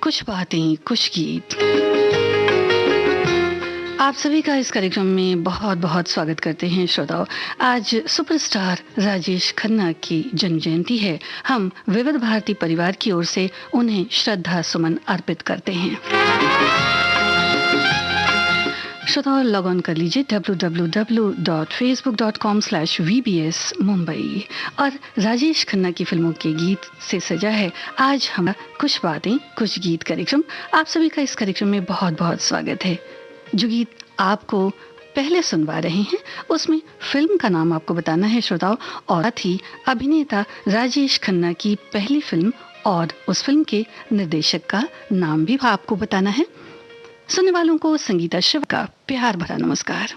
कुछ बातें कुछ गीत। आप सभी का इस कार्यक्रम में बहुत बहुत स्वागत करते हैं श्रोताओं। आज सुपरस्टार राजेश खन्ना की जन्म जयंती है। हम विविध भारती परिवार की ओर से उन्हें श्रद्धा सुमन अर्पित करते हैं। श्रोताओं, लॉग ऑन कर लीजिए www.facebook.com/vbs मुंबई और राजेश खन्ना की फिल्मों के गीत से सजा है आज हमारा कुछ बातें कुछ गीत कार्यक्रम। आप सभी का इस कार्यक्रम में बहुत बहुत स्वागत है। जो गीत आपको पहले सुनवा रहे हैं उसमें फिल्म का नाम आपको बताना है श्रोताओं, और साथ ही अभिनेता राजेश खन्ना की पहली फिल्म और उस फिल्म के निर्देशक का नाम भी आपको बताना है। सुनने वालों को संगीता शिव का प्यार भरा नमस्कार।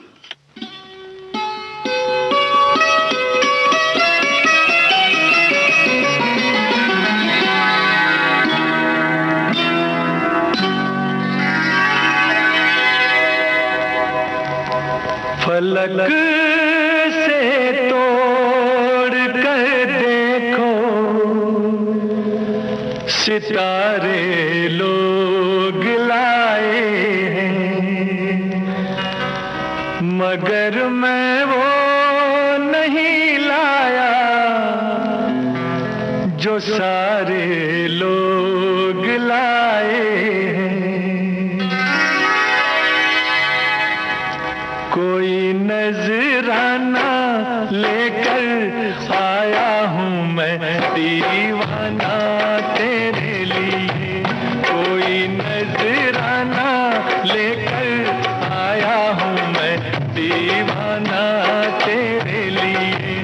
फलक से तोड़ कर देखो सितारे लोग लाए हैं, मगर मैं वो नहीं लाया जो सारे लोग लाए हैं। कोई नजराना लेकर आया हूँ मैं दीवाना तेरे लिए। कोई नजराना लेकर आया हूँ मैं दीवाना तेरे लिए।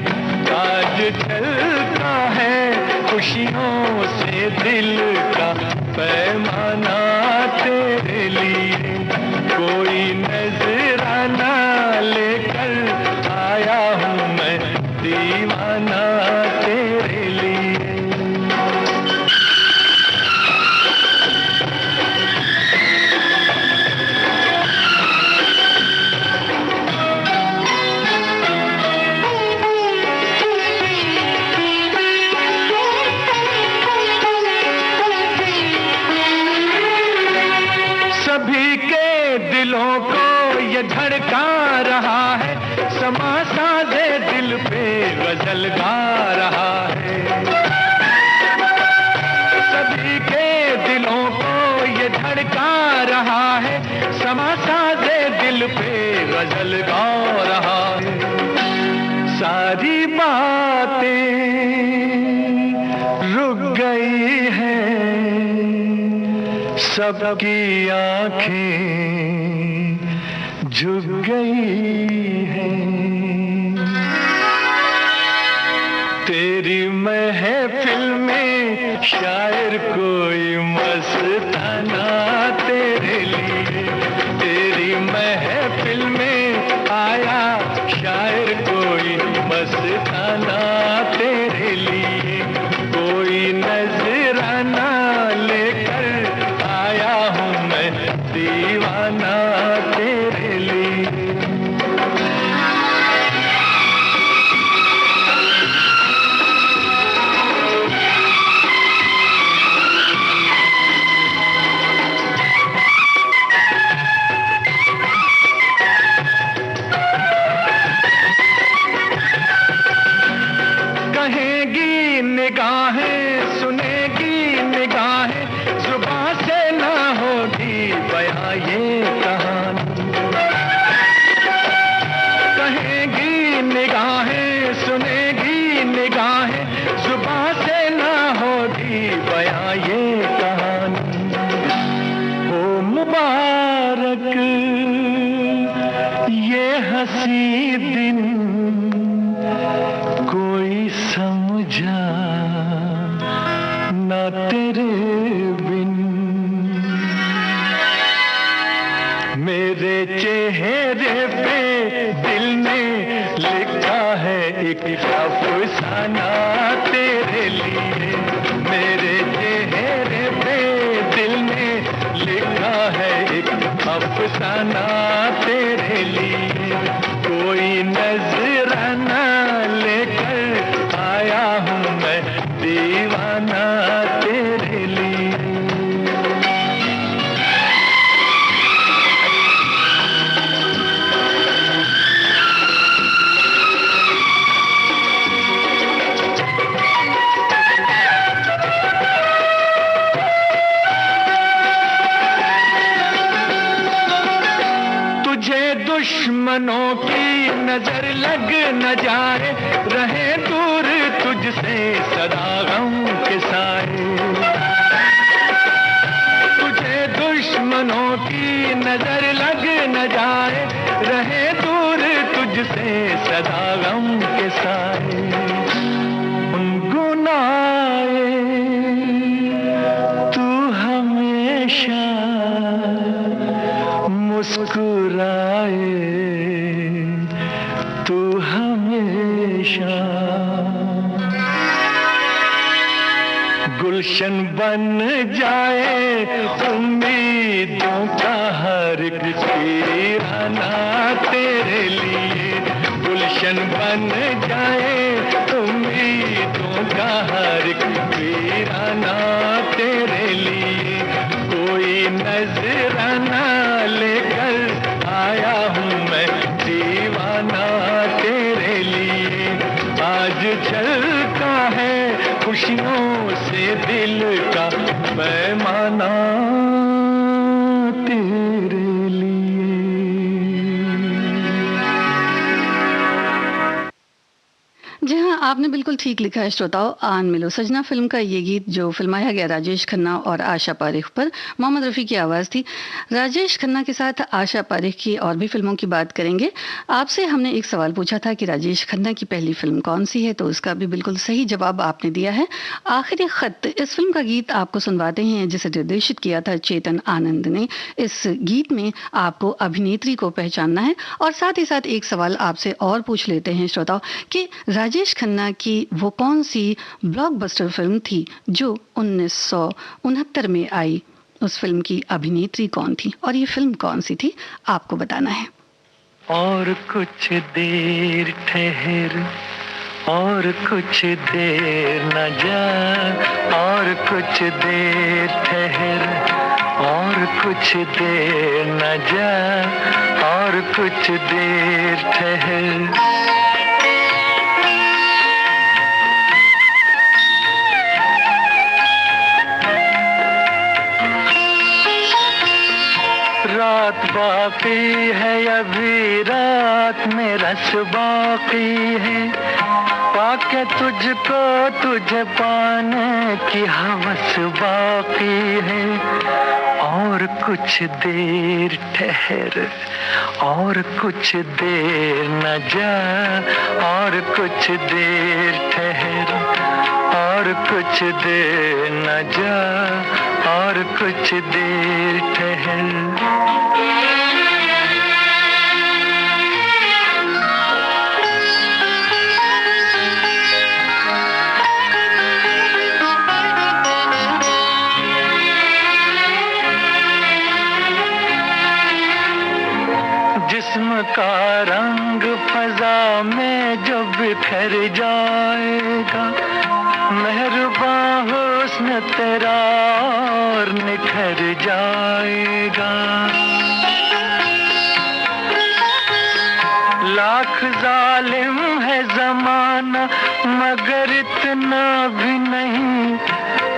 आज चलता है खुशियों से दिल का पैमाना तेरे लिए। कोई नजराना लेकर आया हूँ मैं दीवाना तेरे लिए। सभी के दिलों को ये धड़का रहा है, समा साजे दिल पे गजल गा रहा है। सभी के दिलों को ये धड़का रहा है, समा साजे दिल पे गजल गा रहा है। सारी बातें रुक गई हैं, सबकी आंखें झुक गई हैं। तेरी महफिल में शायर कोई मस्ताना तेरे लिए। तेरी महफिल में आया शायर कोई मस्ताना तेरे लिए। कोई नजराना लेकर आया हूँ मैं दीवाना तेरे लिए। कहेगी निगाहें सुनेगी निगाहें, जुबां से ना होगी बयां ये कहानी। कहेगी निगाहें सुनेगी निगाहें, जुबां से ना होगी बयां ये कहानी। हो मुबारक ये हंसी दिन, कोई समझा ना तेरे बिन। मेरे चेहरे पे दिल ने लिखा है एक अफसाना तेरे लिए। मेरे चेहरे पे दिल ने लिखा है एक अफसाना तेरे लिए। कोई नजराना लेकर आया हूँ मैं दीवाना तेरे लिए। दुश्मनों की नजर लग न जाए, रहे दूर तुझसे सदा गम के साए। तुझे दुश्मनों की नजर लग न जाए, रहे दूर तुझसे सदा गम के साए। गुनगुनाए तू हमेशा, मुस्कुराए तू हमेशा। गुलशन बन जाए उम्मीदों का हर एक वीराना तेरे लिए। गुलशन बन जाए उम्मीदों का हर एक वीराना तेरे लिए। कोई नजराना लेकर आया हूँ मैं दीवाना तेरे लिए। आज चलता है खुशियों से दिल का पैमाना तेरे लिए। जी हाँ, आपने बिल्कुल ठीक लिखा है श्रोताओ। आन मिलो सजना फिल्म का ये गीत जो फिल्माया गया राजेश खन्ना और आशा पारेख पर, मोहम्मद रफ़ी की आवाज़ थी। राजेश खन्ना के साथ आशा पारेख की और भी फिल्मों की बात करेंगे। आपसे हमने एक सवाल पूछा था कि राजेश खन्ना की पहली फिल्म कौन सी है, तो उसका भी बिल्कुल सही जवाब आपने दिया है। आखिरी खत इस फिल्म का गीत आपको सुनवाते हैं, जिसे निर्देशित किया था चेतन आनंद ने। इस गीत में आपको अभिनेत्री को पहचानना है और साथ ही साथ एक सवाल आपसे और पूछ लेते हैं श्रोताओ कि राजेश खन्ना की वो कौन सी ब्लॉकबस्टर फिल्म थी जो 1969 में आई। उस फिल्म की अभिनेत्री कौन थी और ये फिल्म कौन सी थी, आपको बताना है। और कुछ देर ठहर, और कुछ देर न जा, और कुछ देर ठहर, और कुछ देर न जा, और कुछ देर ठहर। रात बाकी है अभी, रात में रस बाकी है। पाके तुझको तुझे पाने की हवस बाकी है। और कुछ देर ठहर, और कुछ देर न जा, और कुछ देर ठहर, और कुछ देर न जा, और कुछ देर ठहर। जिस्म का रंग फजा में जो बिखर जाएगा, मेहरबान हुस्न तेरा और निखर जाएगा। लाख जालिम है जमाना मगर इतना भी नहीं,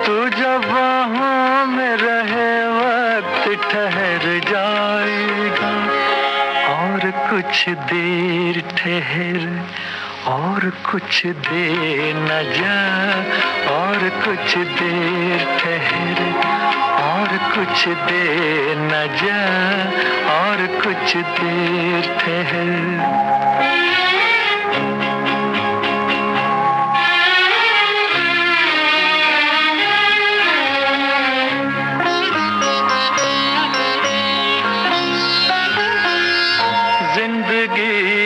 तू जब बाहों में रहे वक्त ठहर जाएगा। और कुछ देर ठहर, और कुछ देर न जा, और कुछ देर ठहर, और कुछ देर न जा, और कुछ देर ठहर।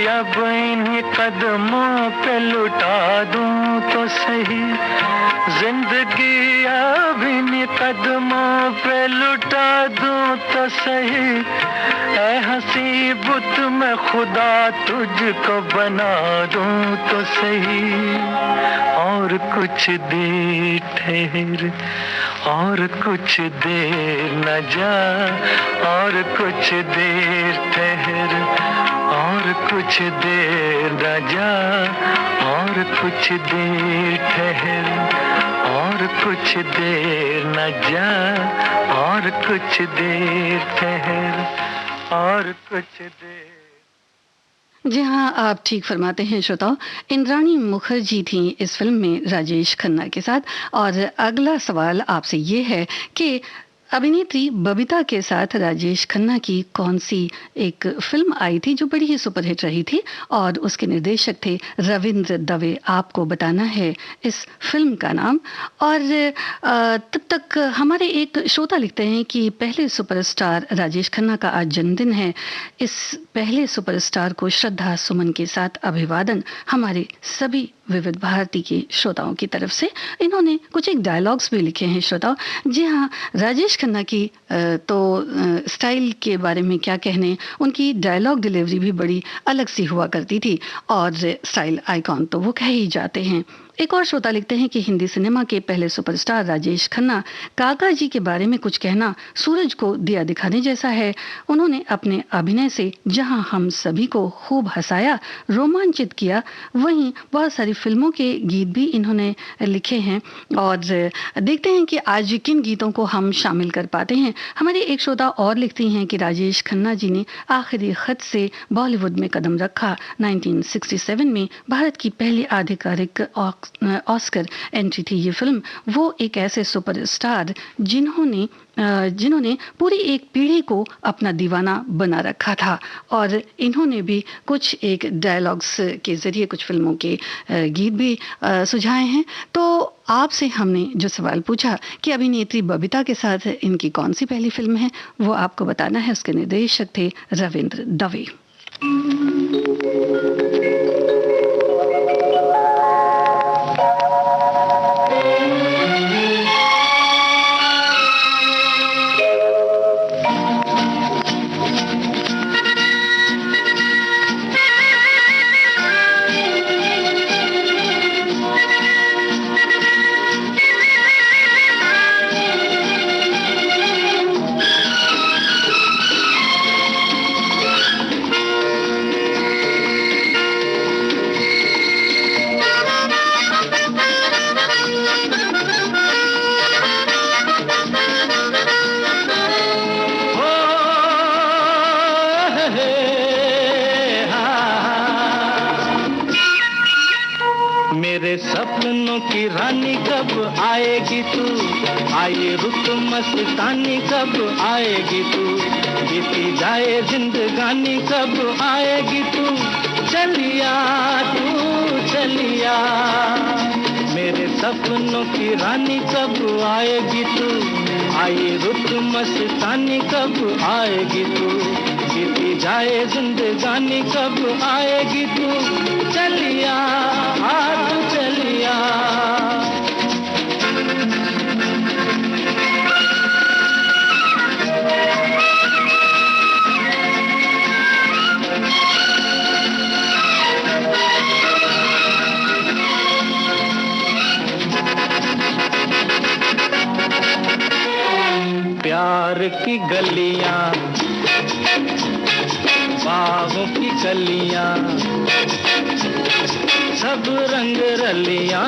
अब इन्हीं कदमों पे लुटा दूं तो सही, जिंदगी अब इन्हीं कदमों पे लुटा दूं तो सही। ऐ हंसी बुत मैं खुदा तुझको बना दूं तो सही। और कुछ देर ठहर, और कुछ देर न जा, और कुछ देर ठहर, और कुछ देर न जा, और कुछ देर ठहर, और कुछ देर न जा, और कुछ देर ठहर, और कुछ देर। जी हाँ, आप ठीक फरमाते हैं श्रोताओ। इंद्राणी मुखर्जी थी इस फ़िल्म में राजेश खन्ना के साथ। और अगला सवाल आपसे ये है कि अभिनेत्री बबीता के साथ राजेश खन्ना की कौन-सी एक फ़िल्म आई थी जो बड़ी ही सुपरहिट रही थी और उसके निर्देशक थे रविंद्र दवे। आपको बताना है इस फ़िल्म का नाम। और तब तक हमारे एक श्रोता लिखते हैं कि पहले सुपरस्टार राजेश खन्ना का आज जन्मदिन है। इस पहले सुपरस्टार को श्रद्धा सुमन के साथ अभिवादन हमारे सभी विविध भारती के श्रोताओं की तरफ से। इन्होंने कुछ एक डायलॉग्स भी लिखे हैं श्रोताओ। जी हाँ, राजेश खन्ना की स्टाइल के बारे में क्या कहने, उनकी डायलॉग डिलीवरी भी बड़ी अलग सी हुआ करती थी और स्टाइल आइकॉन तो वो कह ही जाते हैं। एक और श्रोता लिखते हैं कि हिंदी सिनेमा के पहले सुपरस्टार राजेश खन्ना, काका जी के बारे में कुछ कहना सूरज को दिया दिखाने जैसा है। उन्होंने अपने अभिनय से जहां हम सभी को खूब हंसाया, रोमांचित किया, वहीं बहुत सारी फिल्मों के गीत भी इन्होंने लिखे हैं। और देखते हैं कि आज किन गीतों को हम शामिल कर पाते हैं। हमारी एक श्रोता और लिखती हैं कि राजेश खन्ना जी ने आखिरी खत से बॉलीवुड में कदम रखा। 1967 में भारत की पहली आधिकारिक ऑस्कर एंट्री थी ये फिल्म। वो एक ऐसे सुपरस्टार जिन्होंने पूरी एक पीढ़ी को अपना दीवाना बना रखा था। और इन्होंने भी कुछ एक डायलॉग्स के जरिए कुछ फिल्मों के गीत भी सुझाए हैं। तो आपसे हमने जो सवाल पूछा कि अभिनेत्री बबीता के साथ इनकी कौन सी पहली फिल्म है, वो आपको बताना है। उसके निर्देशक थे रविंद्र दवे। मेरे सपनों की रानी कब आएगी तू, आए रुत मस्तानी कब आएगी तू, बीती जाए जिंदगानी कब आएगी तू, चलिया तू चलिया। मेरे सपनों की रानी कब आएगी तू, आए रुत मस्तानी कब आएगी तू, बीती जाए जिंदगानी कब आएगी तू, चलिया तू चलिया। प्यार की गलियां, बाहों की कलियां, सब रंग रलियां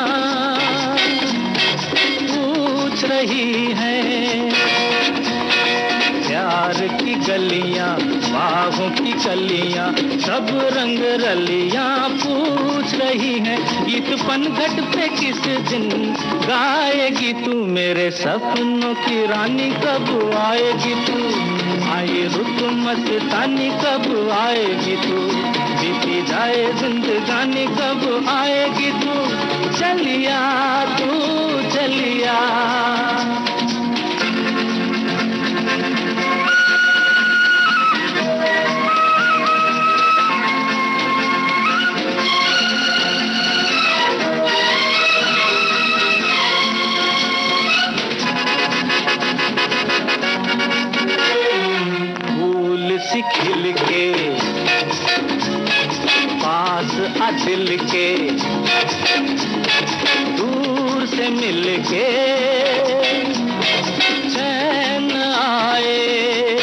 पूछ रही हैं। प्यार की गलियां, बाहों की कलियां, सब रंग रलियां पूछ रही हैं। गीत पनघट पे किस दिन गाएगी तू, मेरे सपनों की रानी कब आएगी तू, आए रुत मस्तानी कब आएगी तू, बीती जाए जिंदगानी कब आएगी तू, चलिया तू चलिया। सी खिल के पास आ दिल के, दूर से मिल के चैन आए।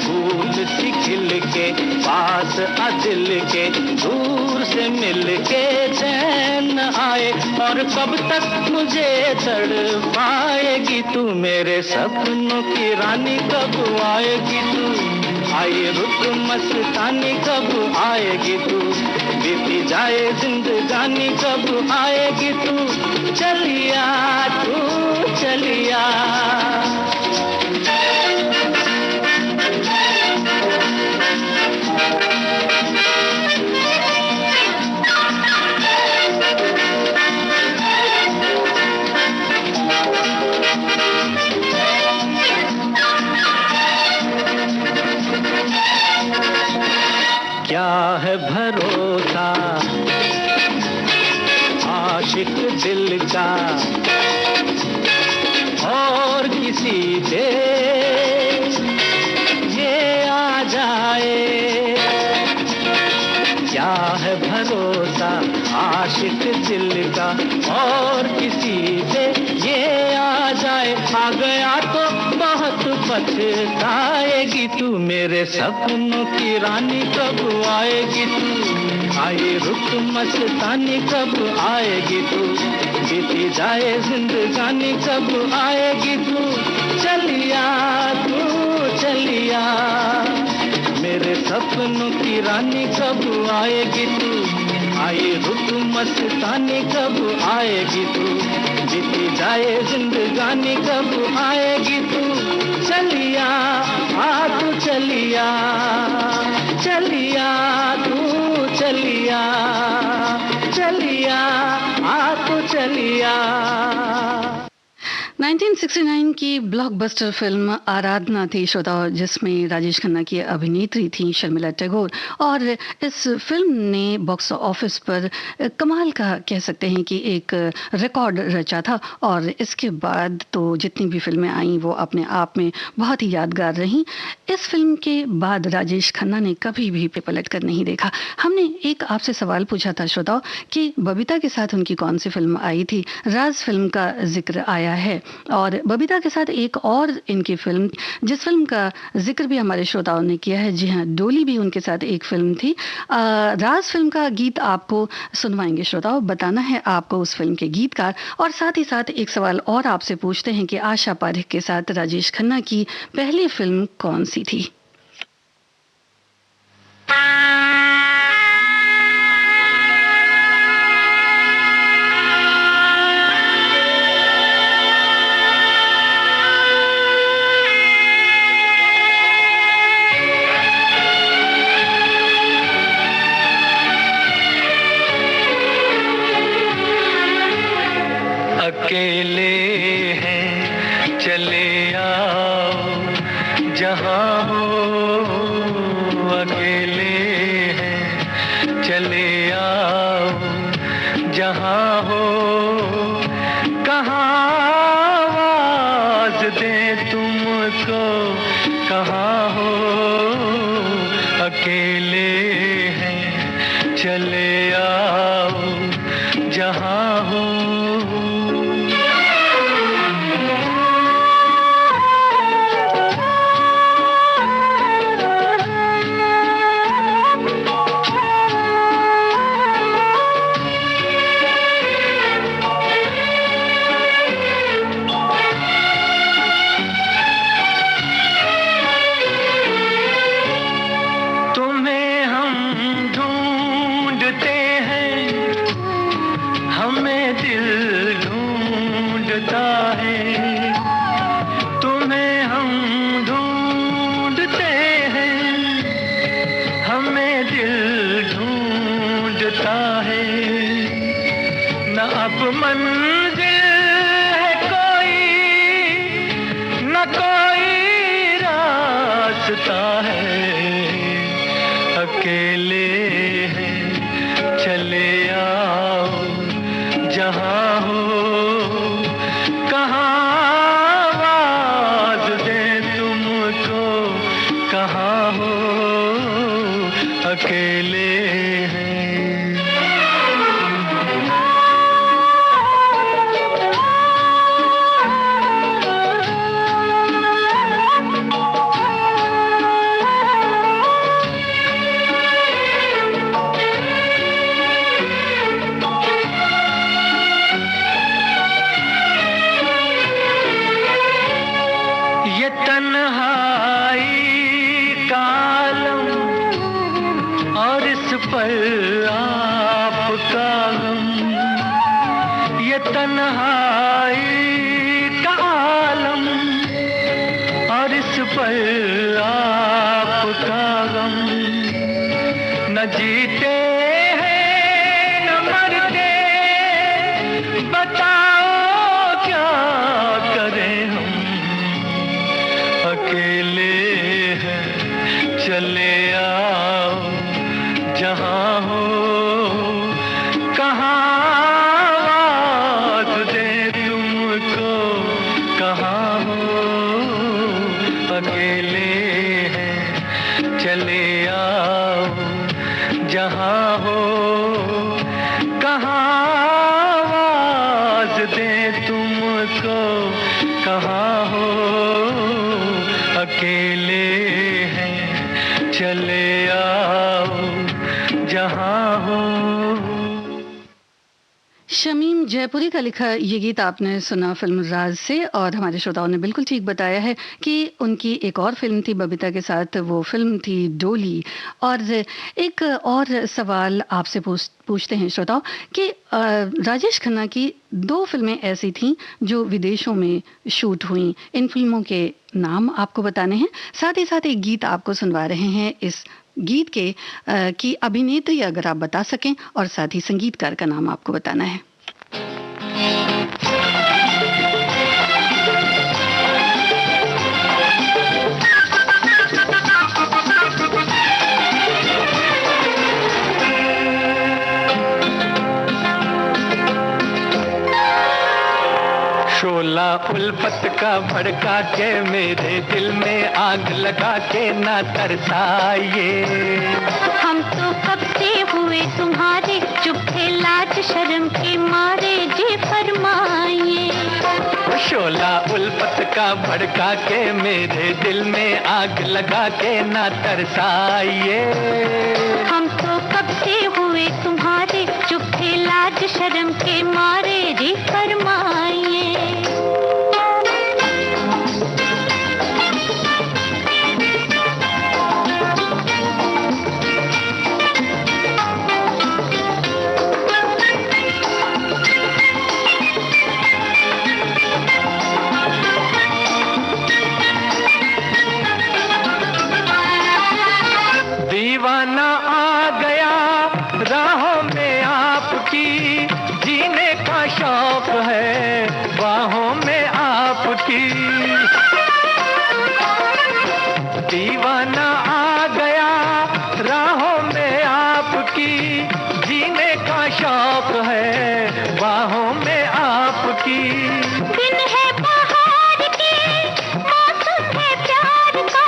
फूल सी खिल के पास आ दिल के, दूर से मिल के चैन आए। और कब तक मुझे तड़पाएगी तू, मेरे सपनों की रानी कब आएगी तू, आए रुत मस्तानी कब आएगी तू, बीती जाए जिंदगानी कब आएगी तू, चलिया तू चलिया। क्या है भरोसा आशिक दिल का और किसी पे ये आ जाए, क्या है भरोसा आशिक दिल का और किसी पे ये आ जाए, आ गया तो बहुत पछताएगी तू, मेरे सपनों की रानी कब आएगी तू, आए रुत मस्तानी कब आएगी तू, बीती जाए जिंदगानी कब आएगी तू, चलिया तू चलिया। मेरे सपनों की रानी कब आएगी तू, आए रुत मस्तानी कब आएगी तू, बीती जाए जिंदगानी कब आएगी तू, चलिया आ तू चलिया, चलिया तू चलिया, चलिया आ तू चलिया। 1969 की ब्लॉकबस्टर फिल्म आराधना थी श्रोताओ, जिसमें राजेश खन्ना की अभिनेत्री थी शर्मिला टैगोर, और इस फिल्म ने बॉक्स ऑफिस पर कमाल का कह सकते हैं कि एक रिकॉर्ड रचा था, और इसके बाद तो जितनी भी फिल्में आईं वो अपने आप में बहुत ही यादगार रहीं। इस फिल्म के बाद राजेश खन्ना ने कभी भी पलट कर नहीं देखा। हमने एक आपसे सवाल पूछा था श्रोताओ कि बबीता के साथ उनकी कौन सी फिल्म आई थी, राज फिल्म का जिक्र आया है, और बबीता के साथ एक और इनकी फिल्म जिस फिल्म का जिक्र भी हमारे श्रोताओं ने किया है, जी हाँ, डोली भी उनके साथ एक फिल्म थी। राज फिल्म का गीत आपको सुनवाएंगे श्रोताओं, बताना है आपको उस फिल्म के गीतकार, और साथ ही साथ एक सवाल और आपसे पूछते हैं कि आशा पारेख के साथ राजेश खन्ना की पहली फिल्म कौन सी थी। अकेले हैं चले आओ जहाँ हो, अकेले हैं चले आओ जहाँ हो, कहाँ आवाज दें तुमको, कहाँ हो, अकेले हैं चले आओ जहाँ हो। तन्हाई का पर आपका गम, ये तन्हाई का आलम, और इस पर आपका गम, न जीते हैं न मरते, बताओ क्या करें हम, अकेले हैं चले आओ जहाँ हो, कहाँ आवाज़ दे तुमको, कहाँ हो, अकेले हैं चले आओ जहाँ हो, कहाँ आवाज़ दे तुमको, कहाँ हो, अकेले हैं चले आओ जहाँ हो। शमीम जयपुरी का लिखा ये गीत आपने सुना फिल्म राज से, और हमारे श्रोताओं ने बिल्कुल ठीक बताया है कि उनकी एक और फिल्म थी बबीता के साथ, वो फिल्म थी डोली। और एक और सवाल आपसे पूछते हैं श्रोताओं कि राजेश खन्ना की 2 फिल्में ऐसी थीं जो विदेशों में शूट हुई, इन फिल्मों के नाम आपको बताने हैं, साथ ही साथ एक गीत आपको सुनवा रहे हैं। इस गीत के की अभिनेत्री अगर आप बता सकें, और साथ ही संगीतकार का नाम आपको बताना है। शोला उल्फत का भड़का के मेरे दिल में आग लगा के ना तरसाइए, हम तो कब से हुए तुम्हारे, चुप थे लाज शर्म के मारे, जी फरमाइए। शोला उल्फत का भड़का के मेरे दिल में आग लगा के ना तरसाइए, हम तो कब से हुए तुम्हारे, चुप थे लाज शर्म के मारे, जी फरमाइए। दीवाना आ गया राहों में आपकी, जीने का शौक है बाहों में आपकी। दीवाना आ गया राहों में आपकी, जीने का शौक है बाहों में आपकी। दिन है बहार के, मौसम है प्यार का,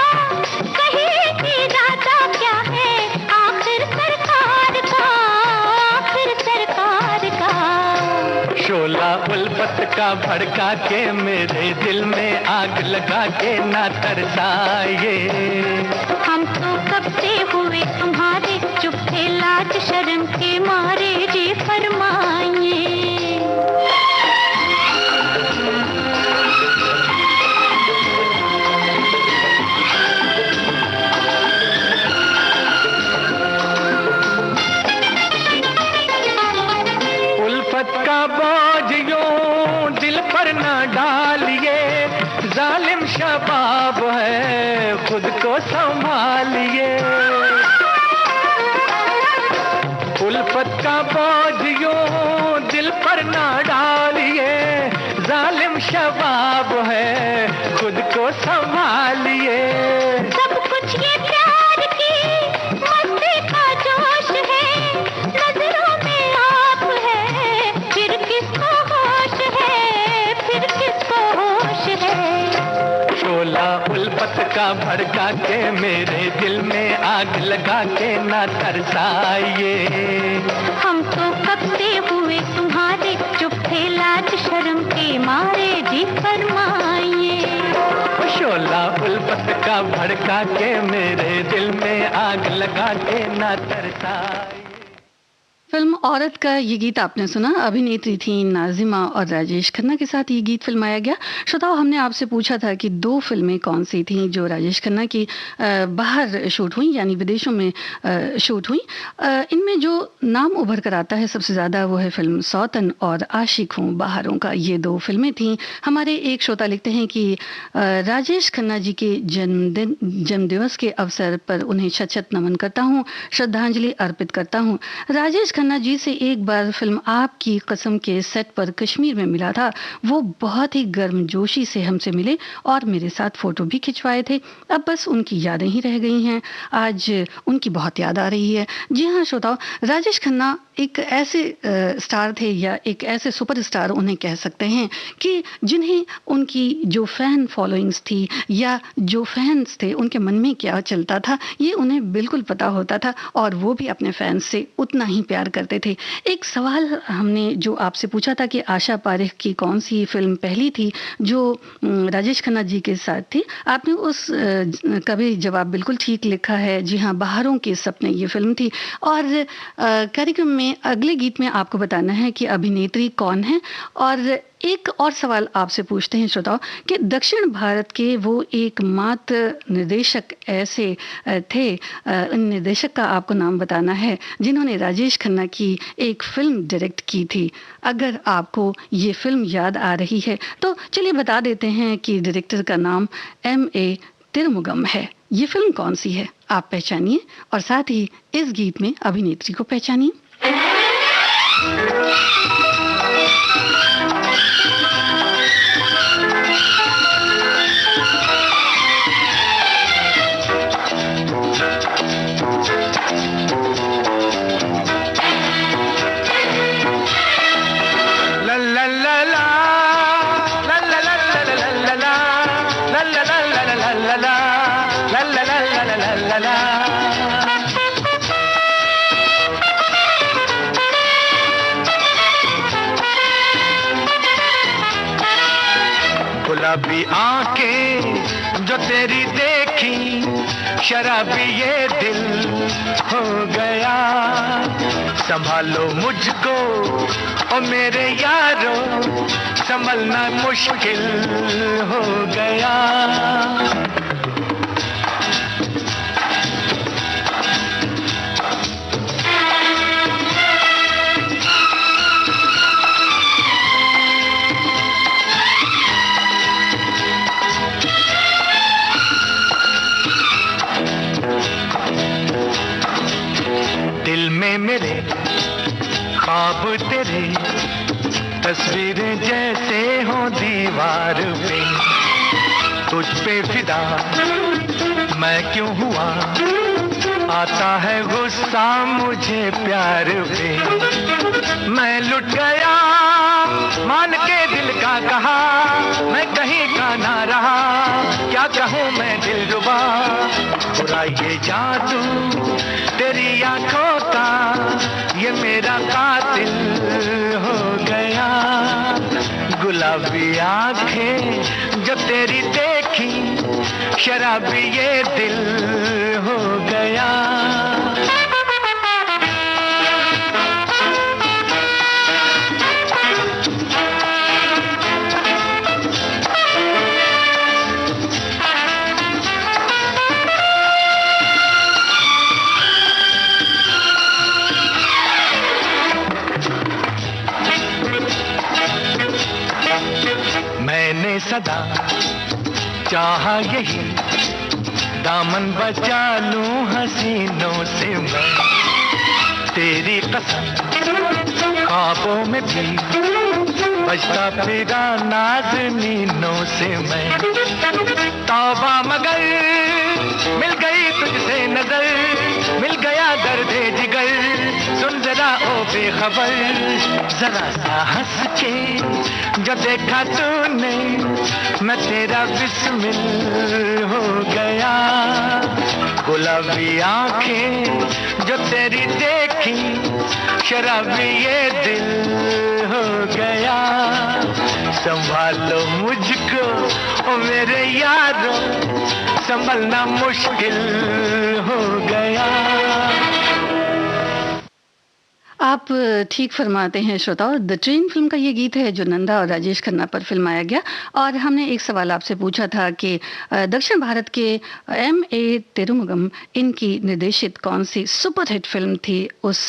कहीं की इरादा क्या है आखिर सरकार का, आखिर सरकार का। शोला उल्फत का भड़का के मेरे दिल में आग लगा के ना तरसाइए, हम तो कब से हुए तुम्हारे, चुप थे लाज शर्म के मारे, जी फरमाइए। उल्फत का बोझ यूं दिल पर ना डालिए, जालिम शबाब है खुद को संभालिए। उल्फत का बोझ यूं दिल पर ना डालिए, जालिम शबाब है खुद को संभालिए। सब कुछ ये प्यार की मस्ती का जोश है, नजरों में आप है, फिर किसको होश है, फिर किसको होश है। शोला उल्फत का भड़का के मेरे दिल में आग लगा के ना तरसाइए, हम तो कब से हुए तुम्हारे, चुप थे लाज शर्म के मारे, जी फरमाइए। शोला उल्फत का भड़का के मेरे दिल में आग लगा के ना तरसाइए। फिल्म औरत का ये गीत आपने सुना। अभिनेत्री थी नाजिमा और राजेश खन्ना के साथ ये गीत फिल्माया गया। श्रोताओ, हमने आपसे पूछा था कि दो फिल्में कौन सी थीं जो राजेश खन्ना की बाहर शूट हुई, यानी विदेशों में शूट हुई। इनमें जो नाम उभर कर आता है सबसे ज़्यादा वो है फिल्म सौतन और आशिक हूँ बाहरों का। ये दो फिल्में थीं। हमारे एक श्रोता लिखते हैं कि राजेश खन्ना जी के जन्मदिवस के अवसर पर उन्हें शत शत नमन करता हूँ, श्रद्धांजलि अर्पित करता हूँ। राजेश खन्ना जी से एक बार फिल्म आपकी कसम के सेट पर कश्मीर में मिला था। वो बहुत ही गर्मजोशी से हमसे मिले और मेरे साथ फोटो भी खिंचवाए थे। अब बस उनकी यादें ही रह गई हैं। आज उनकी बहुत याद आ रही है। जी हाँ श्रोताओ, राजेश खन्ना एक ऐसे स्टार थे या एक ऐसे सुपरस्टार उन्हें कह सकते हैं कि जिन्हें उनकी जो फैन फॉलोइंग्स थी या जो फैंस थे उनके मन में क्या चलता था ये उन्हें बिल्कुल पता होता था और वो भी अपने फैंस से उतना ही प्यार करते थे। एक सवाल हमने जो आपसे पूछा था कि आशा पारेख की कौन सी फिल्म पहली थी जो राजेश खन्ना जी के साथ थी, आपने उस का भी जवाब बिल्कुल ठीक लिखा है। जी हाँ, बाहरों के सपने ये फिल्म थी। और कार्यक्रम में अगले गीत में आपको बताना है कि अभिनेत्री कौन है। और एक और सवाल आपसे पूछते हैं श्रोताओं कि दक्षिण भारत के वो एकमात्र निर्देशक ऐसे थे, निर्देशक का आपको नाम बताना है जिन्होंने राजेश खन्ना की एक फिल्म डायरेक्ट की थी। अगर आपको ये फिल्म याद आ रही है तो चलिए बता देते हैं कि डायरेक्टर का नाम M.A. तिरुमुगम है। ये फिल्म कौन सी है आप पहचानिए और साथ ही इस गीत में अभिनेत्री को पहचानिए। गुलाबी आंखें जो तेरी देखी, शराबी ये दिल हो गया। संभालो मुझको ओ मेरे यारो, संभलना मुश्किल हो गया। दिल में मेरे ख्वाब तेरे, तस्वीरें जैसे हो दीवार पे। तुझ पे फिदा मैं क्यों हुआ, आता है गुस्सा मुझे प्यार पे। मैं लुट गया मान के दिल का कहा, मैं कहीं का ना रहा, क्या कहूँ मैं दिलरुबा। बुरा ये जादू तेरी आंखों का, ये मेरा कातिल हो गया। गुलाबी आंखें जो तेरी देखी, शराबी ये दिल हो गया। मैंने सदा चाहा यही, दामन बचा लूं हसीनों से मैं। तेरी कसम ख्वाबों में भी बजता फिरा नाज़नीनों से मैं। तौबा मगर मिल गई तुझसे नजर, मिल गया दर्दे जिगर। सुन जरा ओ बेखबर, जरा सा हंस के जो देखा तूने, मैं तेरा बिस्मिल हो गया। गुलाबी आंखें जो तेरी देखी, शराबी ये दिल हो गया। संभालो मुझको ओ मेरे यारों, संभलना मुश्किल हो गया। आप ठीक फरमाते हैं श्रोताओं। द ट्रेन फिल्म का ये गीत है जो नंदा और राजेश खन्ना पर फिल्माया गया। और हमने एक सवाल आपसे पूछा था कि दक्षिण भारत के M.A. तिरुमगम इनकी निर्देशित कौन सी सुपरहिट फिल्म थी उस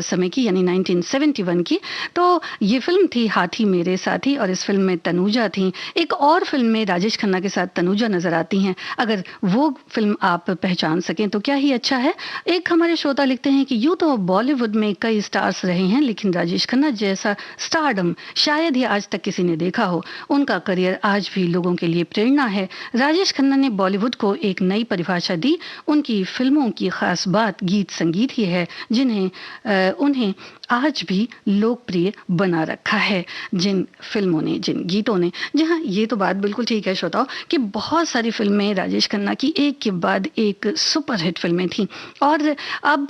समय की, यानी 1971 की। तो ये फिल्म थी हाथी मेरे साथी, और इस फिल्म में तनुजा थी। एक और फिल्म में राजेश खन्ना के साथ तनुजा नजर आती हैं। अगर वो फिल्म आप पहचान सकें तो क्या ही अच्छा है। एक हमारे श्रोता लिखते हैं कि यूं तो बॉलीवुड में कई स्टार्स रहे हैं, लेकिन राजेश खन्ना जैसा स्टारडम शायद ही आज तक किसी ने देखा हो। उनका करियर आज भी लोगों के लिए प्रेरणा है। राजेश खन्ना ने बॉलीवुड को एक नई परिभाषा दी। उनकी फिल्मों की खास बात गीत संगीत ही है, जिन्हें उन्हें आज भी लोकप्रिय बना रखा है। जिन फिल्मों ने, जिन गीतों ने, जहां ये तो बात बिल्कुल ठीक है श्रोताओं कि बहुत सारी फिल्में राजेश खन्ना की एक के बाद एक सुपरहिट फिल्में थीं। और अब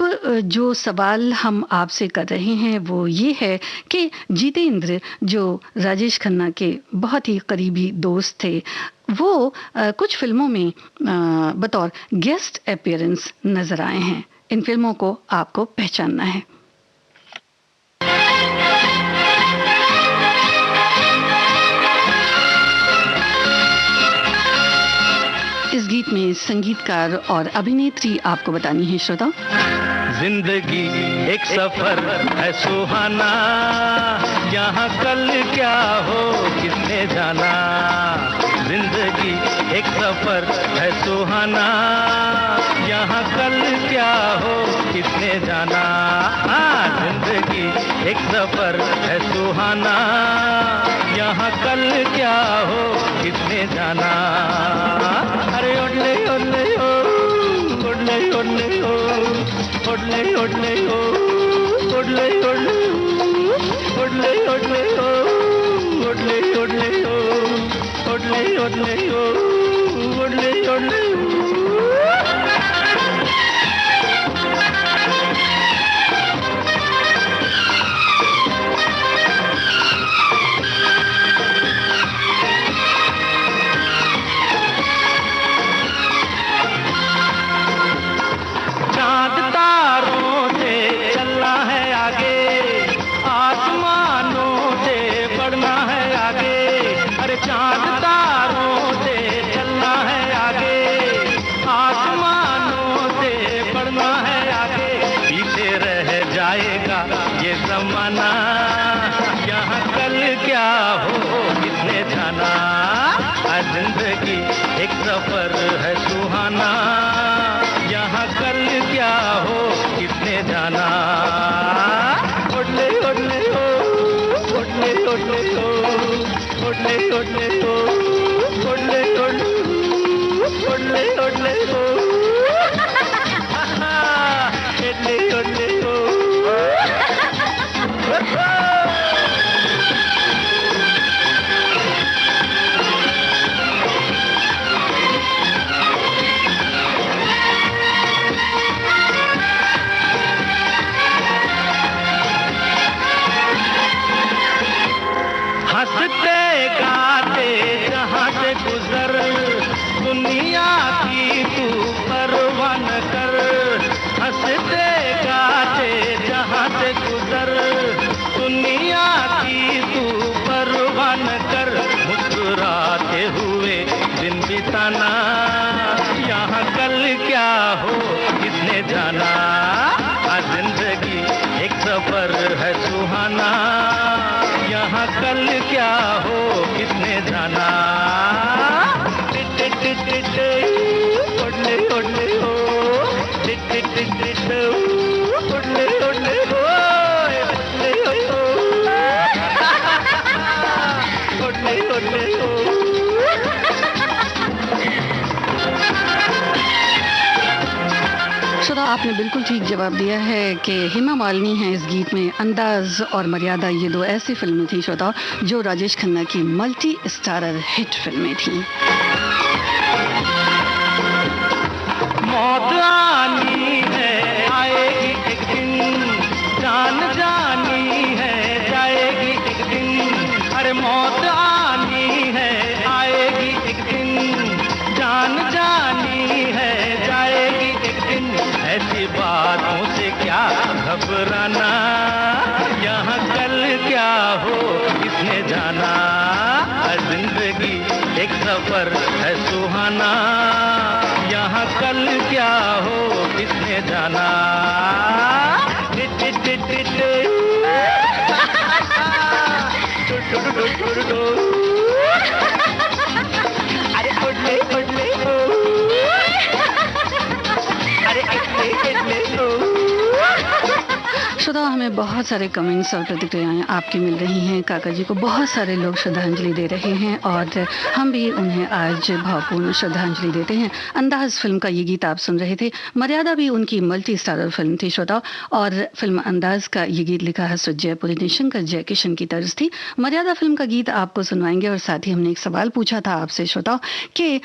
जो सवाल हम आपसे कर रहे हैं वो ये है कि जितेंद्र, जो राजेश खन्ना के बहुत ही करीबी दोस्त थे, वो कुछ फिल्मों में बतौर गेस्ट अपीयरेंस नजर आए हैं। इन फिल्मों को आपको पहचानना है। इस गीत में संगीतकार और अभिनेत्री आपको बतानी है श्रोता। जिंदगी एक सफर है सुहाना, यहाँ कल क्या हो किसने जाना। जिंदगी एक सफर है सुहाना, यहाँ कल क्या हो किसने जाना। जिंदगी एक सफर है सुहाना, यहाँ कल क्या हो किसने जाना। अरे ओडले ओडले ओ, ओडले ओडले ओ, ओडले ओडले ओ, ओडले ओडले ओ, ओडले ओडले ओ, ओडले ओडले ओ, ओडले ओडले ओ, ओडले ओडले ओ। जिंदगी एक सफर है सुहाना, यहाँ कल क्या हो किसने जाना। ओडले ओडले ओ, ओडले ओडले ओ, ओडले ओडले ओ, ओडले ओडले ओडले ओडले ओ, ओडले ओडले ओ। हंसते गाते जहाँ से गुजर, दुनिया की तू परवाह न कर। हंसते गाते जहाँ से गुजर, दुनिया की तू परवाह न कर। मुस्कुराते हुए दिन बिताना, यहाँ कल क्या हो किसने जाना। जिंदगी एक सफर है सुहाना, यहाँ कल क्या हो किसने जाना। ओडले ओडले हो, ओडले ओडले हो, ओडले ओडले हो। श्रोता, आपने बिल्कुल ठीक जवाब दिया है कि हेमा मालिनी है इस गीत में। अंदाज और मर्यादा ये दो ऐसी फिल्में थी श्रोता जो राजेश खन्ना की मल्टी स्टारर हिट फिल्में थी। मौत आनी है आएगी एक दिन, जान जानी है जाएगी एक दिन। अरे मौत आनी है आएगी एक दिन, जान जानी है जाएगी एक दिन। ऐसी बातों से क्या घबराना, यहाँ कल क्या हो किसने जाना, जिंदगी एक सफर है सुहाना, यहाँ कल क्या हो किसने जाना। अरे उड़ले उड़ले अरे इतने श्रोताओं, हमें बहुत सारे कमेंट्स और प्रतिक्रियाएं आपकी मिल रही हैं। काका जी को बहुत सारे लोग श्रद्धांजलि दे रहे हैं और हम भी उन्हें आज भावपूर्ण श्रद्धांजलि देते हैं। अंदाज फिल्म का ये गीत आप सुन रहे थे। मर्यादा भी उनकी मल्टी स्टारर फिल्म थी श्रोताओं, और फिल्म अंदाज का ये गीत लिखा है सुजयपुरी ने, शंकर जयकिशन की तर्ज थी। मर्यादा फिल्म का गीत आपको सुनवाएंगे और साथ ही हमने एक सवाल पूछा था आपसे श्रोताओं कि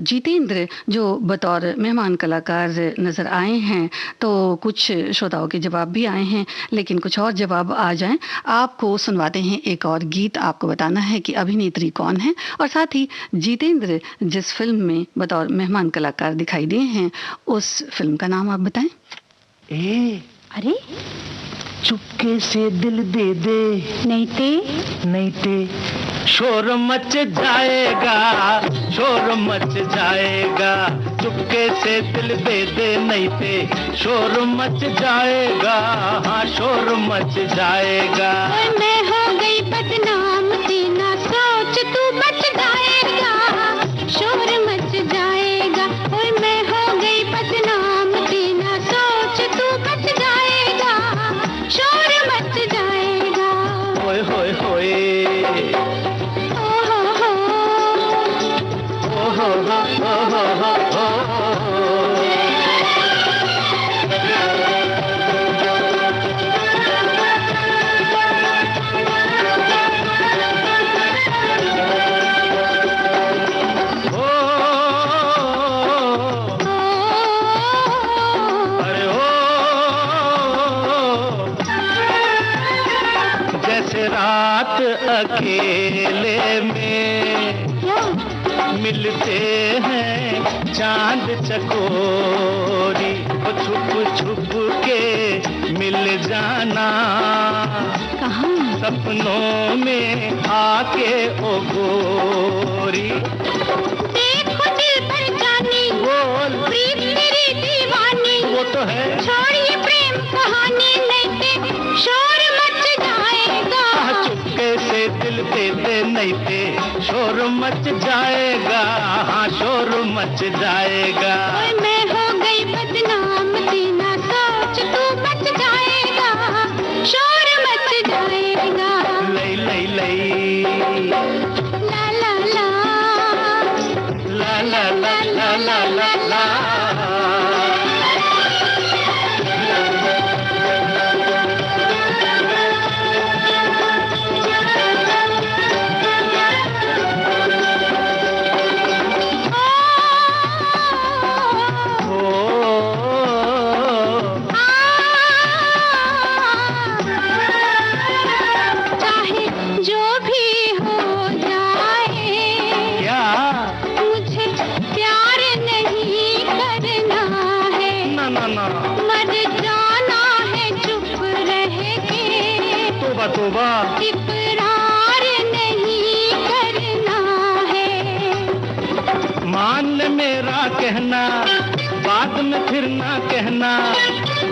जितेंद्र जो बतौर मेहमान कलाकार नजर आए हैं, तो कुछ श्रोताओं के जवाब भी आए हैं, लेकिन कुछ और जवाब आ जाएं। आपको सुनवाते हैं एक और गीत। आपको बताना है कि अभिनेत्री कौन है और साथ ही जितेंद्र जिस फिल्म में बतौर मेहमान कलाकार दिखाई दिए हैं उस फिल्म का नाम आप बताएं। अरे चुपके से दिल दे दे, नहीं ते शोर मच जाएगा, शोर मच जाएगा, चुपके से दिल दे दे, नहीं ते शोर मच जाएगा, हाँ शोर मच जाएगा। मैं हो गई बदनाम तेना सोच तू बच जाएगा, शोर मच जाएगा। ओए मैं हो गई बदनाम तेना सोच तू बच जाएगा, शोर मच जाएगा। होए होए होए ओ हो हो हो। अकेले में मिलते हैं चांद चकोरी, वो छुप छुप के मिल जाना, कहाँ सपनों में आके ओ गोरी। देखो दिल पर जानी, बोल प्रीत मेरी दीवानी, वो तो है। छोड़िए प्रेम कहानी, नहीं ते शोर मच जाएगा, चुपके से दिल दे दे, नहीं ते शोर मच जाएगा, हाँ शोर मच जाएगा। ओए मैं हो गई बदनाम तेना सोच तू बच जाएगा, शोर मच जाएगा। लई लई लई ला ला ला ला ला ला ला ला ला। इकरार नहीं करना है, मान ले मेरा कहना, बाद में फिर ना कहना,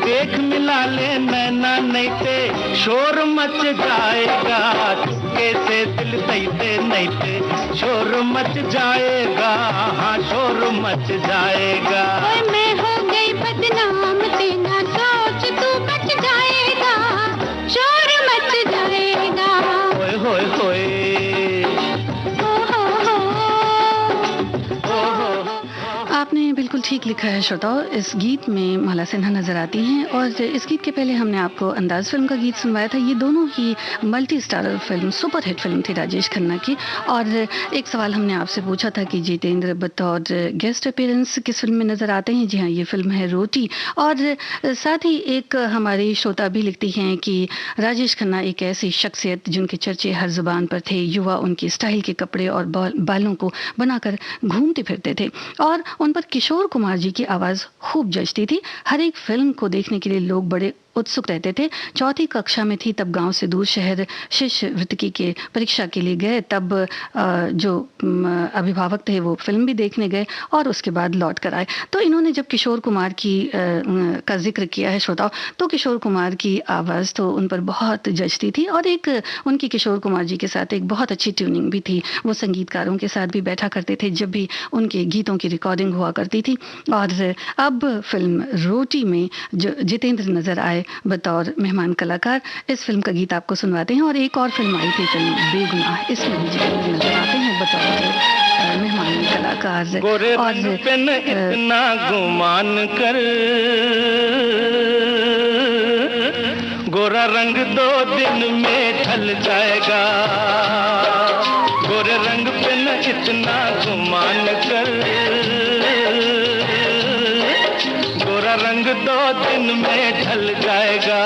देख मिला ले नैना, नहीं ते शोर मच जाएगा, चुपके से दिल दे, नहीं ते शोर मच जाएगा, हाँ शोर मच जाएगा। ओए मैं हो गई बदनाम तेना सोच तू बच जाएगा, शोर मच जाएगा। होए होए होए आपने बिल्कुल ठीक लिखा है श्रोताओ। इस गीत में माला सिन्हा नजर आती हैं और इस गीत के पहले हमने आपको अंदाज फिल्म का गीत सुनवाया था। ये दोनों ही multi starrer film, super hit film थी राजेश खन्ना की। और एक सवाल हमने आपसे पूछा था कि जितेंद्र बतौर गेस्ट अपीयरेंस किस फिल्म में नजर आते हैं। जी हाँ, ये फिल्म है रोटी। और साथ ही एक हमारी श्रोता भी लिखती हैं कि राजेश खन्ना एक ऐसी शख्सियत जिनके चर्चे हर जुबान पर थे। युवा उनकी स्टाइल के कपड़े और बालों को बनाकर घूमते फिरते थे और उन पर किशोर कुमार जी की आवाज़ खूब जचती थी। हर एक फिल्म को देखने के लिए लोग बड़े उत्सुक रहते थे। चौथी कक्षा में थी तब गांव से दूर शहर शिष्यवृत्ति के परीक्षा के लिए गए। तब जो अभिभावक थे वो फिल्म भी देखने गए और उसके बाद लौट कर आए। तो इन्होंने जब किशोर कुमार की का जिक्र किया है श्रोताओं, तो किशोर कुमार की आवाज़ तो उन पर बहुत जचती थी और एक उनकी किशोर कुमार जी के साथ एक बहुत अच्छी ट्यूनिंग भी थी। वो संगीतकारों के साथ भी बैठा करते थे जब भी उनके गीतों की रिकॉर्डिंग हुआ करती थी। और अब फिल्म रोटी में जो जितेंद्र नजर आए बतौर मेहमान कलाकार, इस फिल्म का गीत आपको सुनवाते हैं। और एक और फिल्म आई थी, फिल्म बेगुनाह, इसमें भी जितेंद्र नजर आते हैं बतौर मेहमान कलाकार। गोरे रंग पे न इतना गुमान कर, गोरा रंग 2 दिन में ढल जाएगा। गोरे रंग पे न इतना गुमान कर, गोरा रंग 2 दिन में ढल जाएगा।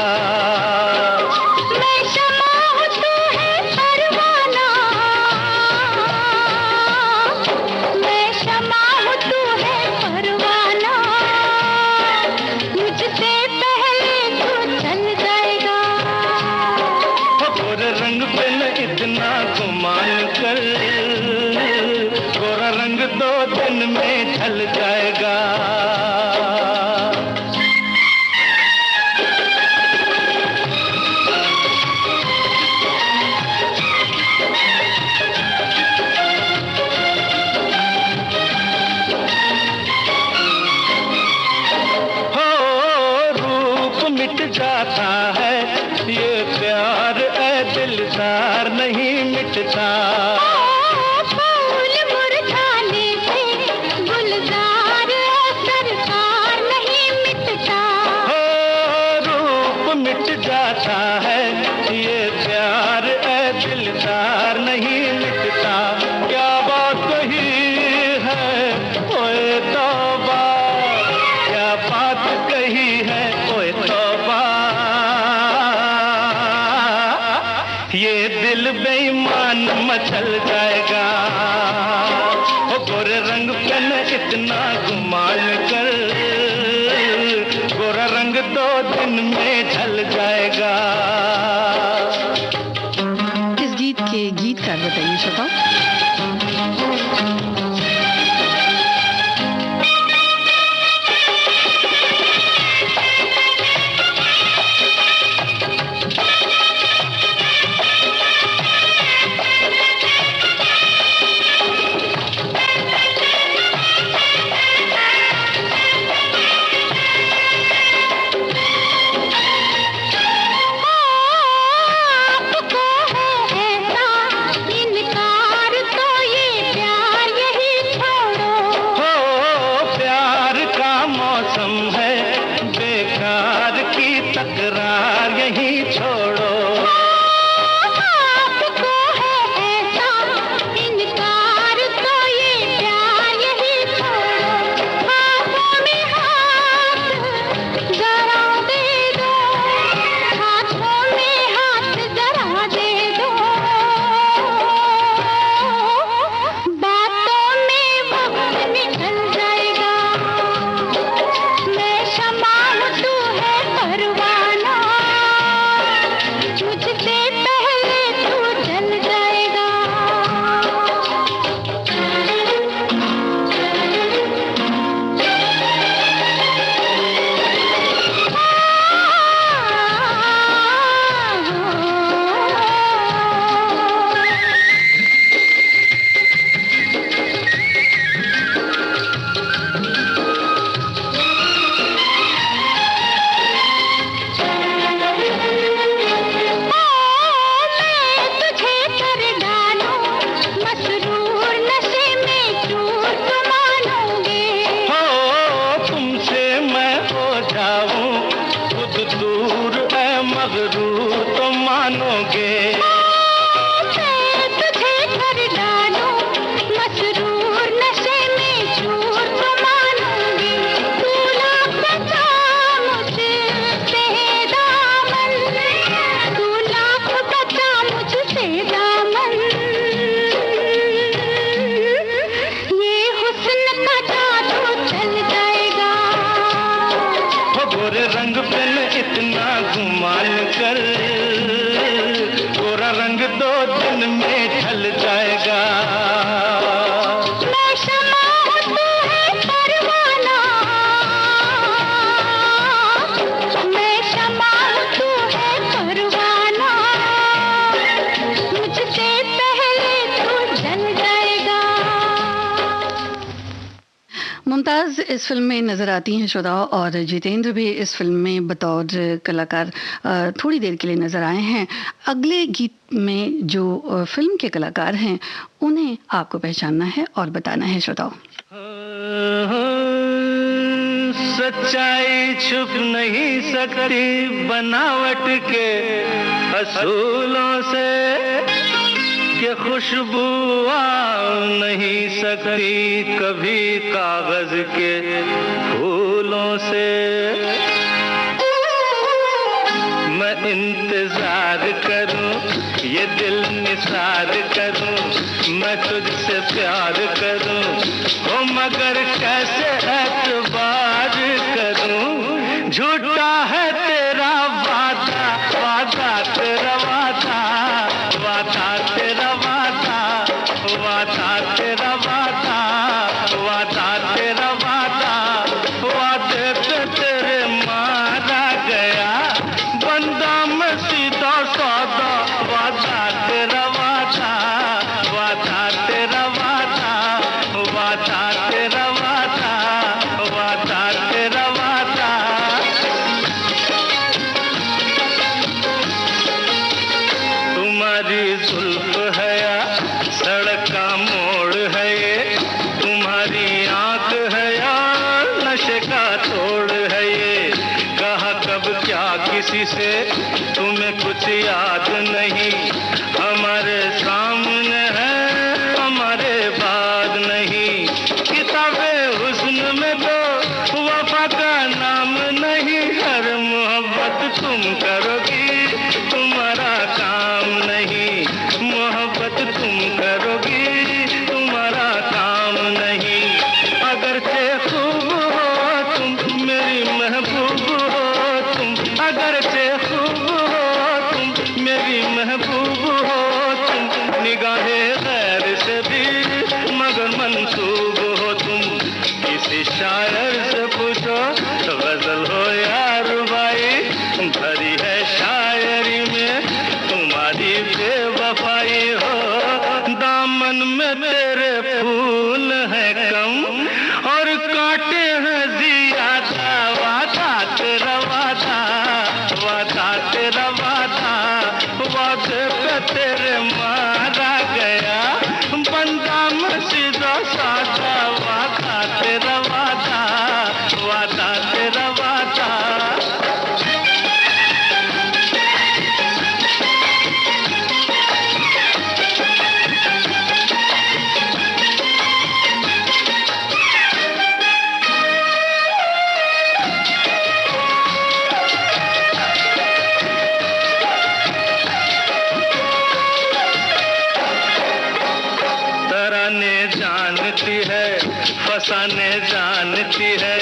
मैं शमा हूँ तू है परवाना, मैं शमा हूँ तू है परवाना, मुझसे पहले तू चल जाएगा। गोरे रंग पे न इतना गुमान कर, गोरा रंग 2 दिन में ढल जाएगा। जाता है ये प्यार ऐ दिलदार नहीं मिटता। फूल मुरझाने से गुलजार सरकार नहीं मिटता। रूप मिट जाता है ये प्यार ऐ दिलदार नहीं मिटता। क्या बात कही है ओए तौबा, क्या बात कही है ओए तौबा। ये दिल बेईमान मचल जाएगा। ओ गोरे रंग पे न इतना गुमान कर, गोरा रंग 2 दिन में ढल जाएगा। इस गीत के गीतकार बताइए श्रोताओ। मुमताज़ इस फिल्म में नज़र आती हैं श्रोताओं, और जितेंद्र भी इस फिल्म में बतौर कलाकार थोड़ी देर के लिए नज़र आए हैं। अगले गीत में जो फिल्म के कलाकार हैं उन्हें आपको पहचानना है और बताना है श्रोताओं। सच्चाई छुप नहीं सकती बनावट के असूलों से, कि खुशबू आ नहीं सकती कभी कागज के फूलों से। मैं इंतजार करूं, ये दिल निसार करूं, मैं तुझसे प्यार करूं, ओ मगर कैसे एतबार करूं। झूठा है तेरा वादा, वादा तेरा वादा, वादा तेरा वादा, वादा तेरा वादा, वादा तेरा वादा, वादे पे तेरे मारा गया बंदा मैं सीधा सादा। वादा तेरा वादा, वादा तेरा वादा, वादा तेरा वादा, वादा तेरा वादा। तुम्हारी जुल्फ है या सड़क का मोड़ है ये, तुम्हारी आंख है या नशे का तोड़ है ये। कहा कब क्या किसी से तुम्हें कुछ याद नहीं, हमारे सामने है हमारे बाद नहीं। किताबे हुस्न में तो वफा का नाम नहीं, हर मोहब्बत तुम करोगी तुम्हारा काम नहीं, मोहब्बत तुम करोगी तुम्हारा काम नहीं। अगर से खूब हो तुम मेरी महबूब हो तुम, अगर से खूब हो तुम मेरी महबूब हो तुम, निगाहे गैर से भी मगर मंसूब हो तुम। किसी शायर से पूछो गजल हो या रुबाई, भरी है शायरी में तुम्हारी बेवफाई हो। दामन में तेरे फूल है कम और कांटे हैं ज्यादा। वादा तेरा वादा, वादा तेरा वादा, वादे पे तेरे मारा गया बंदा मैं सीधा सादा। वादा तेरा वादा, वादा तेरा वादा। तराने जानती है, फसाने जानती है,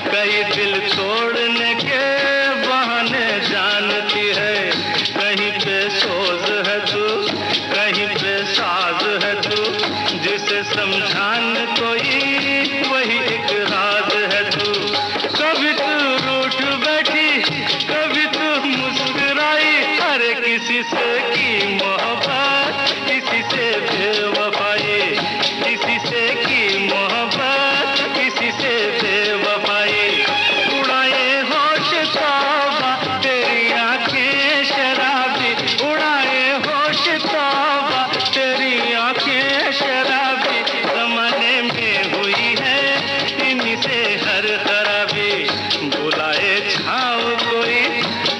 कई दिल तोड़ने के बहाने जानती है। कहीं पे सोज है तू, कहीं पे साज है तू, जिसे समझान कोई वही एक राज है तू। कभी तू रूठ बैठी, कभी तू मुस्कुराई, हर किसी से की मोहब्बत, किसी से बेवफाई, किसी से की मोहब्बत, किसी से बेवफाई। उड़ाए होश तौबा तेरी आंखें शराबी, उड़ाए होश तौबा तेरी आंखें शराबी। जमाने में हुई है इन्हीं से हर खराबी, बुलाए छाँव कोई,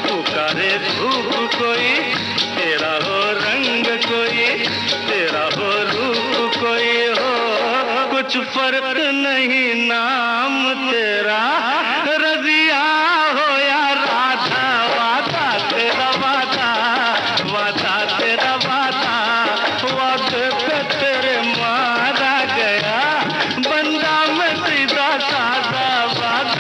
पुकारे धूप कोई, तेरा हो रंग कोई, तेरा हो रूप कोई हो। कुछ फर्क नहीं नाम तेरा रजिया हो या राधा। वादा तेरा वादा, वादा तेरा वादा, वादे पे तेरे मारा गया बंदा मैं सीधा सादा। वादा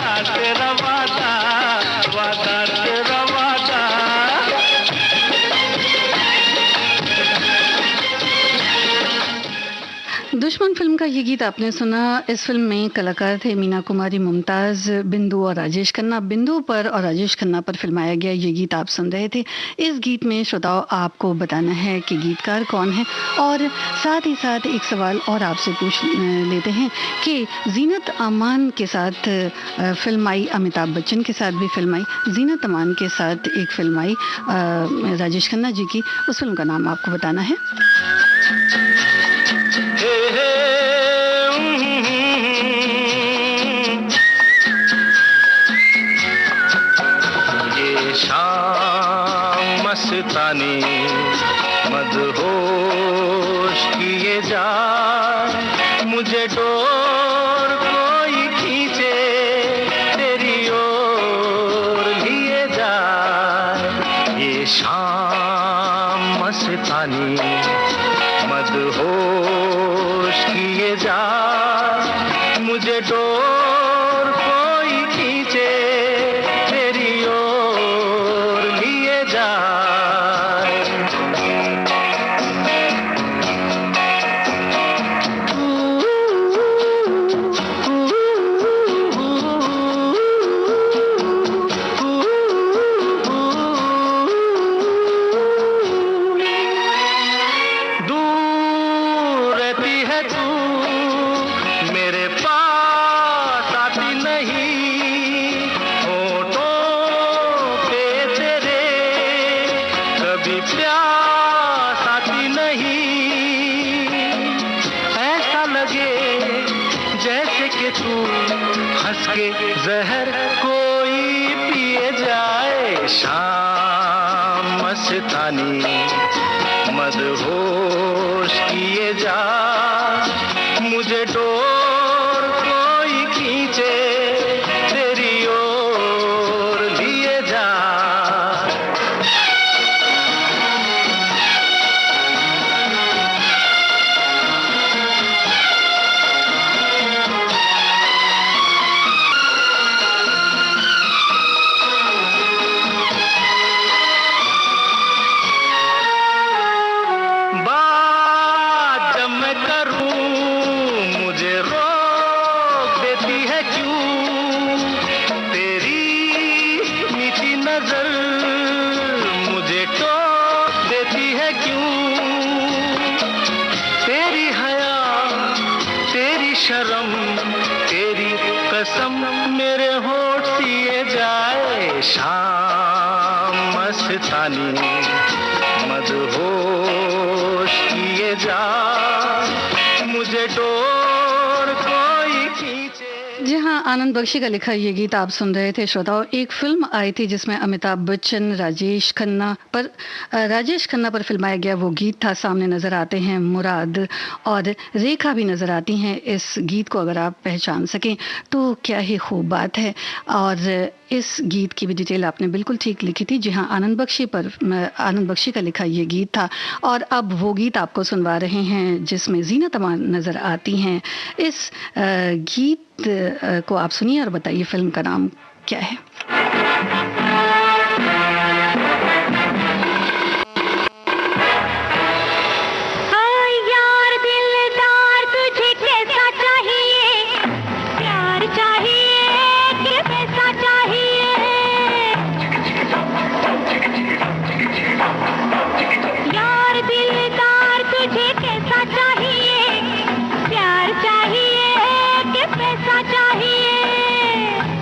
का ये गीत आपने सुना। इस फिल्म में कलाकार थे मीना कुमारी, मुमताज, बिंदु और राजेश खन्ना। बिंदु पर और राजेश खन्ना पर फिल्माया गया ये गीत आप सुन रहे थे। इस गीत में श्रोताओं आपको बताना है कि गीतकार कौन है, और साथ ही साथ एक सवाल और आपसे पूछ लेते हैं कि जीनत अमान के साथ फिल्म आई, अमिताभ बच्चन के साथ भी फिल्म आई, जीनत अमान के साथ एक फिल्म आई राजेश खन्ना जी की, उस फिल्म का नाम आपको बताना है। ये शाम मस्तानी मदहोश किए जा, मुझे डोर कोई खींचे तेरी ओर लिए जा। ये शाम मस्तानी मदहोश किए जा, मुझे डोर कोई खींचे तेरी ओर लिए जा। दूर रहती है तू, मेरे पास आती नहीं, होठों पे तेरे कभी प्यास आती नहीं। ऐसा लगे जैसे कि तू हंस के जहर कोई पिए जाए। शाम मस्तानी मदहोश किए जा, मुझे डोर कोई खींचे तेरी ओर लिए जा। बात जब मैं करूं मुझे रोक देती है क्यों, तेरी मीठी नजर मुझे टोक देती है क्यों। तेरी हया तेरी शर्म तेरी कसम मेरे होठ सिए जाए। शाम मस्तानी मदहोश किए जा, मुझे डोर कोई खींचे। जी हाँ, आनंद बख्शी का लिखा ये गीत आप सुन रहे थे श्रोताओं। एक फिल्म आई थी जिसमें अमिताभ बच्चन, राजेश खन्ना पर फिल्माया गया वो गीत था सामने नजर आते हैं मुराद, और रेखा भी नजर आती हैं। इस गीत को अगर आप पहचान सकें तो क्या ही खूब बात है। और इस गीत की भी डिटेल आपने बिल्कुल ठीक लिखी थी। जी हाँ, आनंद बख्शी का लिखा ये गीत था। और अब वो गीत आपको सुनवा रहे हैं जिसमें जीनत अमान नजर आती हैं। इस गीत को आप सुनिए और बताइए फिल्म का नाम क्या है।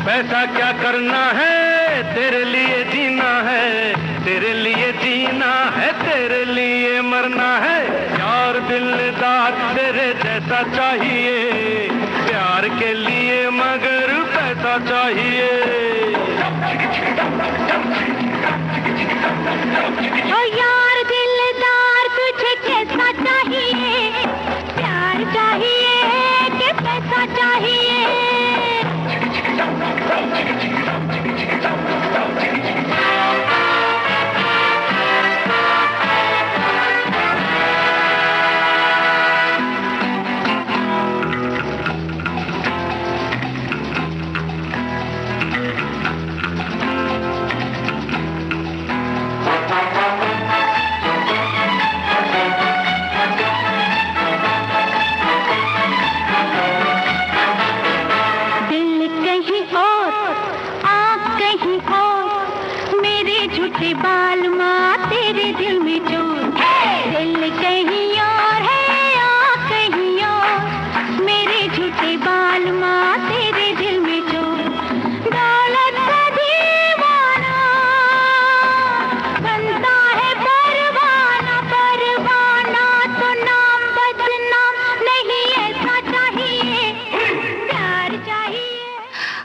पैसा क्या करना है, तेरे लिए जीना है, तेरे लिए जीना है, तेरे लिए मरना है। यार दिलदार तेरे जैसा चाहिए, प्यार के लिए मगर पैसा चाहिए। ओ यार दिलदार तुझे कैसा चाहिए, प्यार चाहिए कि पैसा चाहिए।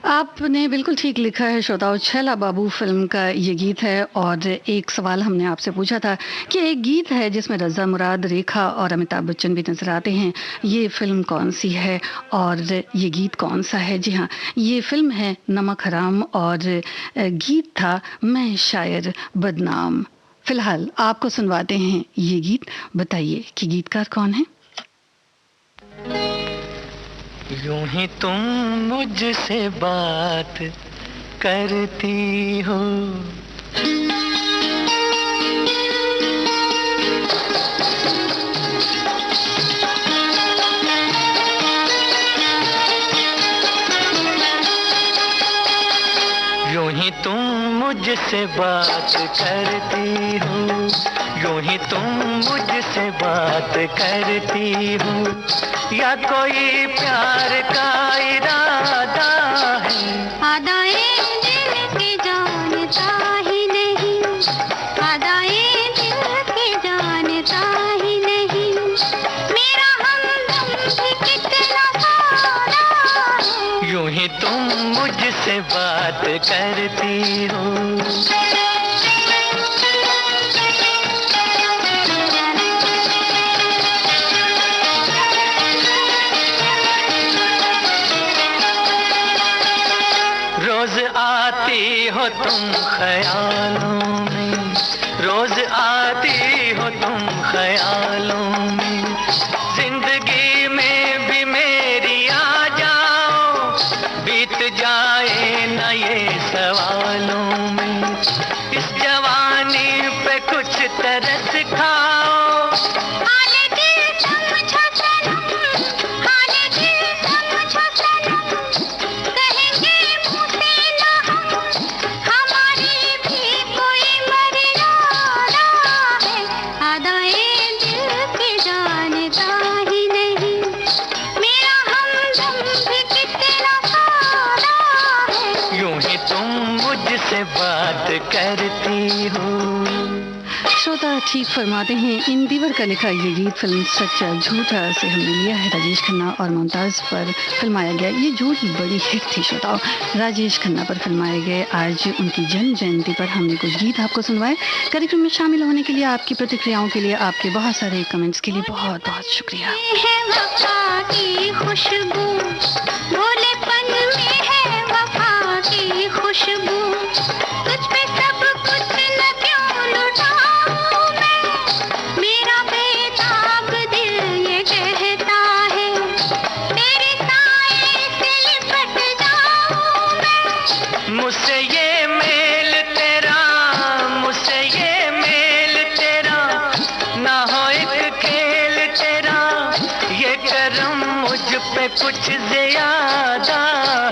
आपने बिल्कुल ठीक लिखा है श्रोताओं, छैला बाबू फिल्म का ये गीत है। और एक सवाल हमने आपसे पूछा था कि एक गीत है जिसमें रज़ा मुराद, रेखा और अमिताभ बच्चन भी नजर आते हैं, ये फिल्म कौन सी है और ये गीत कौन सा है? जी हाँ, ये फिल्म है नमक हराम और गीत था मैं शायर बदनाम। फिलहाल आपको सुनवाते हैं ये गीत। बताइए कि गीतकार कौन है? यूं ही तुम मुझसे बात करती हो, यूं ही तुम मुझसे बात करती हो, यूं ही तुम मुझसे बात करती हो, या कोई प्यार का इरादा है? आदाए दिल के जानता ही नहीं, आदाए दिल के जानता ही नहीं, मेरा हमदम भी कितना सारा है। यूं ही तुम मुझसे बात करती हो। रोज आती हो तुम ख्यालों में, रोज आती हो तुम ख्यालों में, जिंदगी में भी मेरी आ जाओ, बीत जाए न ये सवालों में, इस जवानी पे कुछ तरस खाओ। हाले दिल समझो सनम, हाले दिल समझो सनम, कहेंगे मुँह से ना हम, हमारी भी कोई मर्यादा है। आदाए दिल के जानता ही नहीं, मेरा हमदम भी कितना सारा है। यूं ही तुम मुझसे बात करती हो। श्रोता ठीक फरमाते हैं। इन दीवर का लिखा ये गीत फिल्म सच्चा झूठा से हमने लिया है। राजेश खन्ना और मुमताज़ पर फिल्माया गया ये जोड़ी बड़ी हिट थी श्रोताओं। राजेश खन्ना पर फिल्माए गए आज उनकी जन्म जयंती पर हमने कुछ गीत आपको सुनवाए। कार्यक्रम में शामिल होने के लिए, आपकी प्रतिक्रियाओं के लिए, आपके बहुत सारे कमेंट्स के लिए बहुत बहुत शुक्रिया। है वफा की खुशबू, भोलेपन में है वफा की खुशबू, तुझ पे सब कुछ न क्यों लुटाऊं मैं, मेरा बेताब दिल ये कहता है, तेरे साए से लिपट जाऊं मैं। मुझसे ये मेल तेरा, मुझसे ये मेल तेरा, ना हो एक खेल तेरा, ये करम मुझ पे कुछ ज्यादा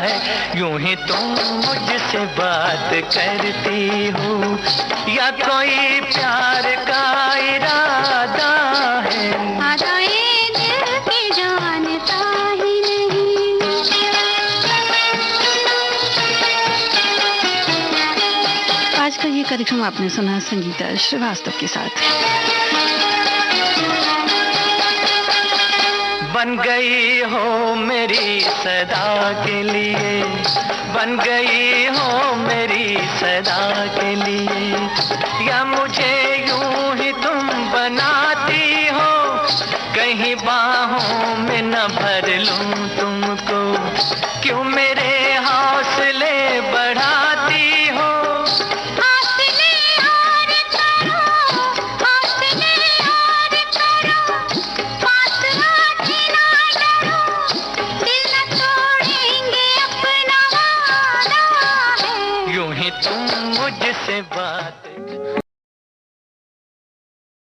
है। यूं ही तुम मुझसे बात करती हो, या कोई प्यार का इरादा है? आदाए दिल के जानता ही नहीं। आज का ये कार्यक्रम आपने सुना संगीता श्रीवास्तव के साथ। बन गई हो मेरी सदा के लिए, बन गई हो मेरी सदा के लिए, या मुझे यूं ही तुम बनाती हो, कहीं बाहों में न भर लूं तुमको, क्यों मेरे हौसले बढ़ाती हो? हौसले और करो, हौसले और करो, पास आके ना डरो, दिल न तोड़ेंगे अपना वादा है। यूं ही तुम मुझसे बात